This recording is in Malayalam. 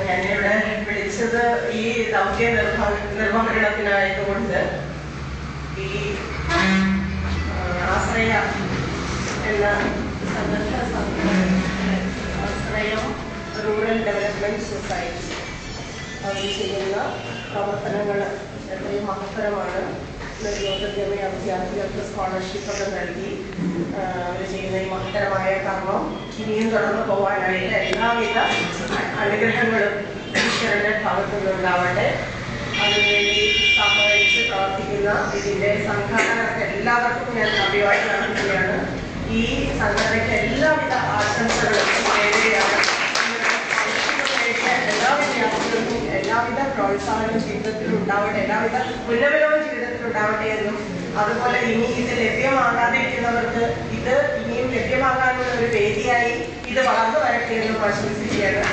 ഞാനിവിടെ വിളിച്ചത് ഈ ദൗത്യ നിർവഹണത്തിനായതുകൊണ്ട് ഈ ആശ്രയ എന്ന ആശ്രയം റൂറൽ ഡെവലപ്മെന്റ് സൊസൈറ്റി അവർ ചെയ്യുന്ന പ്രവർത്തനങ്ങൾ എത്രയും മഹത്തരമാണ്. യോഗ്യതമായ വിദ്യാർത്ഥികൾക്ക് സ്കോളർഷിപ്പൊക്കെ നൽകി അവർ ചെയ്യുന്ന ഈ മഹത്തരമായ കർമ്മം ഇനിയും തുടർന്ന് പോകാനായിട്ട് എല്ലാവിധ അനുഗ്രഹങ്ങളും ഈശ്വരന്റെ ഭാഗത്തു നിന്നുണ്ടാവട്ടെ. അതിനുവേണ്ടി സഹകരിച്ച് പ്രവർത്തിക്കുന്ന ഇതിന്റെ സംഘാടകർക്ക് എല്ലാവർക്കും ഞാൻ അഭിവാദ്യം നടത്തുകയാണ്. ഈ സംഘടനയ്ക്ക് എല്ലാവിധ ആശംസകളും നേരുകയാണ്. എല്ലാ വിദ്യാർത്ഥികൾക്കും എല്ലാവിധ പ്രോത്സാഹനവും ജീവിതത്തിൽ ഉണ്ടാവട്ടെ, എല്ലാവിധ ഉന്നമനവും ജീവിതത്തിൽ ഉണ്ടാവട്ടെ എന്നും അതുപോലെ ഇനി ഇത് ലഭ്യമാകാതിരിക്കുന്നവർക്ക് ഇത് ഇനിയും ലഭ്യമാകാനുള്ള ഒരു വേദിയായി ഇത് വളർന്നു വരട്ടെ എന്നും ആശംസിക്കുകയാണ്.